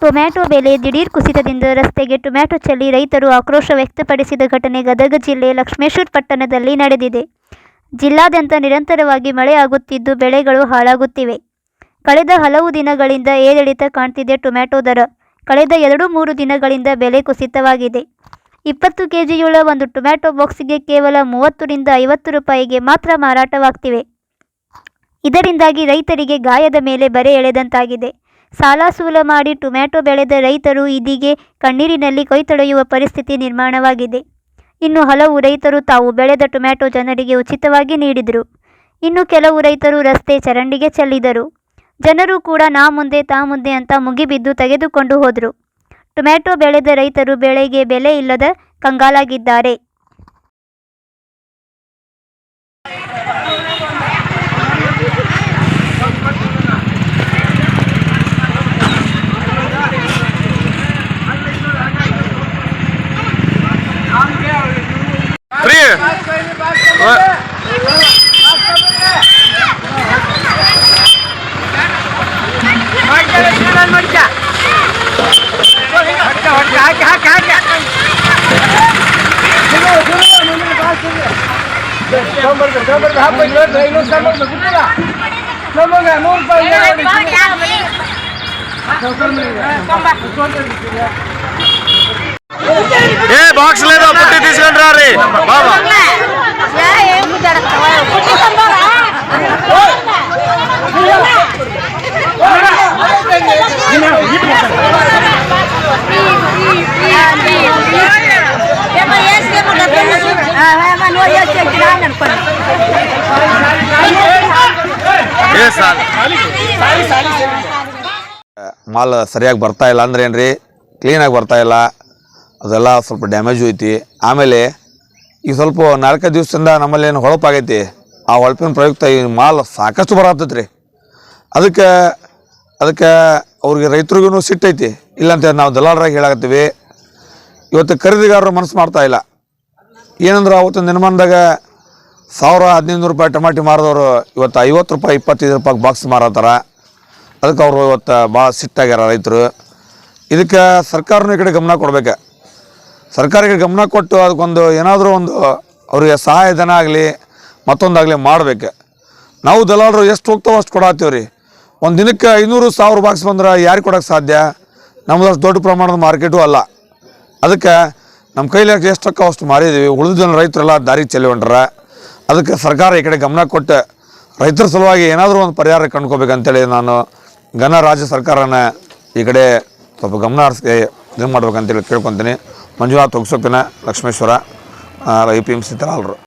Tomato ಬೆಲೆ ದಿಢೀರ್ ಕುಸಿತದಿಂದ ರಸ್ತೆಗೆ ಟೊಮ್ಯಾಟೊ ಚೆಲ್ಲಿ ರೈತರು ಆಕ್ರೋಶ ವ್ಯಕ್ತಪಡಿಸಿದ ಘಟನೆ ಗದಗ ಜಿಲ್ಲೆ ಲಕ್ಷ್ಮೇಶ್ವರ ಪಟ್ಟಣದಲ್ಲಿ ನಡೆದಿದೆ. ಜಿಲ್ಲಾದ್ಯಂತ ನಿರಂತರವಾಗಿ ಮಳೆ ಆಗುತ್ತಿದ್ದು ಬೆಳೆಗಳು ಹಾಳಾಗುತ್ತಿವೆ. ಕಳೆದ ಹಲವು ದಿನಗಳಿಂದ ಏರಿಳಿತ ಕಾಣ್ತಿದೆ ಟೊಮ್ಯಾಟೊ ದರ. ಕಳೆದ 2-3 ದಿನಗಳಿಂದ ಬೆಲೆ ಕುಸಿತವಾಗಿದೆ. 20 ಕೆಜಿಯುಳ್ಳ ಒಂದು ಟೊಮ್ಯಾಟೊ ಬಾಕ್ಸಿಗೆ ಕೇವಲ 30 ರಿಂದ 50 ರೂಪಾಯಿಗೆ ಮಾತ್ರ ಮಾರಾಟವಾಗ್ತಿವೆ. ಇದರಿಂದಾಗಿ ರೈತರಿಗೆ ಗಾಯದ ಮೇಲೆ ಬರೆ ಎಳೆದಂತಾಗಿದೆ. ಸಾಲ ಸೂಲ ಮಾಡಿ ಟೊಮ್ಯಾಟೊ ಬೆಳೆದ ರೈತರು ಇದೀಗ ಕಣ್ಣೀರಿನಲ್ಲಿ ಕೈತೊಳೆಯುವ ಪರಿಸ್ಥಿತಿ ನಿರ್ಮಾಣವಾಗಿದೆ. ಇನ್ನು ಹಲವು ರೈತರು ತಾವು ಬೆಳೆದ ಟೊಮ್ಯಾಟೊ ಜನರಿಗೆ ಉಚಿತವಾಗಿ ನೀಡಿದರು. ಇನ್ನು ಕೆಲವು ರೈತರು ರಸ್ತೆ ಚರಂಡಿಗೆ ಚೆಲ್ಲಿದರು. ಜನರು ಕೂಡ ನಾ ಮುಂದೆ ತಾ ಮುಂದೆ ಅಂತ ಮುಗಿಬಿದ್ದು ತೆಗೆದುಕೊಂಡು ಹೋದರು. ಟೊಮ್ಯಾಟೊ ಬೆಳೆದ ರೈತರು ಬೆಳೆಗೆ ಬೆಲೆ ಇಲ್ಲದ ಕಂಗಾಲಾಗಿದ್ದಾರೆ. బాక్స్ లేదా పుట్టి తీసుకొని రారి బాబా ಮಾಲ್ ಸರಿಯಾಗಿ ಬರ್ತಾ ಇಲ್ಲ ಅಂದ್ರೆ ಏನ್ರಿ, ಕ್ಲೀನಾಗಿ ಬರ್ತಾ ಇಲ್ಲ, ಅದೆಲ್ಲ ಸ್ವಲ್ಪ ಡ್ಯಾಮೇಜು ಐತಿ. ಆಮೇಲೆ ಈಗ ಸ್ವಲ್ಪ 4 ದಿವಸದಿಂದ ನಮ್ಮಲ್ಲಿ ಏನು ಹೊಳಪಾಗೈತಿ, ಆ ಹೊಳಪಿನ ಪ್ರಯುಕ್ತ ಈ ಮಾಲ್ ಸಾಕಷ್ಟು ಬರತ್ತೈತಿ ರೀ. ಅದಕ್ಕೆ ಅವ್ರಿಗೆ ರೈತರಿಗೂ ಸಿಟ್ಟೈತಿ. ಇಲ್ಲಂತ ನಾವು ದಲ್ಲಾಳರಾಗಿ ಹೇಳಾಕತ್ತೀವಿ. ಇವತ್ತು ಖರೀದಿಗಾರರು ಮನಸ್ಸು ಮಾಡ್ತಾ ಇಲ್ಲ. ಏನಂದ್ರೆ ಅವತ್ತಿನ ದಿನಮಾನದಾಗ 1000-1500 ರೂಪಾಯಿ ಟಮಾಟಿ ಮಾರಿದವರು ಇವತ್ತು 50 ರೂಪಾಯಿ 25 ರೂಪಾಯಿ ಬಾಕ್ಸ್ ಮಾರತ್ತಾರ. ಅದಕ್ಕೆ ಅವರು ಇವತ್ತು ಭಾಳ ಸಿಟ್ಟಾಗ್ಯಾರ ರೈತರು. ಇದಕ್ಕೆ ಸರ್ಕಾರನೂ ಈ ಕಡೆ ಗಮನ ಕೊಡ್ಬೇಕು. ಸರ್ಕಾರಕ್ಕೆ ಗಮನ ಕೊಟ್ಟು ಅದಕ್ಕೊಂದು ಏನಾದರೂ ಒಂದು ಅವರಿಗೆ ಸಹಾಯಧನ ಆಗಲಿ ಮತ್ತೊಂದಾಗಲಿ ಮಾಡಬೇಕು. ನಾವು ದಲ್ಲಾಳರು ಎಷ್ಟು ಹೋಗ್ತಾವೋ ಅಷ್ಟು ಕೊಡತ್ತೀವಿ ರೀ. ಒಂದು ದಿನಕ್ಕೆ 500-1000 ಬಾಕ್ಸ್ ಬಂದ್ರೆ ಯಾರಿಗೆ ಕೊಡೋಕ್ಕೆ ಸಾಧ್ಯ? ನಮ್ಮದಷ್ಟು ದೊಡ್ಡ ಪ್ರಮಾಣದ ಮಾರ್ಕೆಟು ಅಲ್ಲ. ಅದಕ್ಕೆ ನಮ್ಮ ಕೈಲಿ ಎಷ್ಟು ರೊಕ್ಕ ಅಷ್ಟು ಮಾರಿದ್ದೀವಿ. ಉಳಿದ ಜನ ರೈತರೆಲ್ಲ ದಾರಿಗೆ ಚೆಲ್ಲಿ ಹೊಂಟ್ರ. ಅದಕ್ಕೆ ಸರ್ಕಾರ ಈ ಕಡೆ ಗಮನ ಕೊಟ್ಟು ರೈತರ ಸಲುವಾಗಿ ಏನಾದರೂ ಒಂದು ಪರಿಹಾರ ಕಂಡ್ಕೋಬೇಕಂತೇಳಿ ನಾನು ರಾಜ್ಯ ಸರ್ಕಾರನ ಈ ಕಡೆ ಸ್ವಲ್ಪ ಗಮನ ಹರಿಸಿ ಇದು ಮಾಡ್ಬೇಕಂತೇಳಿ ಕೇಳ್ಕೊತೀನಿ. ಮಂಜುನಾಥ್ ಹೊಗ್ಸೋಕಿನ ಲಕ್ಷ್ಮೇಶ್ವರ APMC ದಲ್ಲಾಳರು.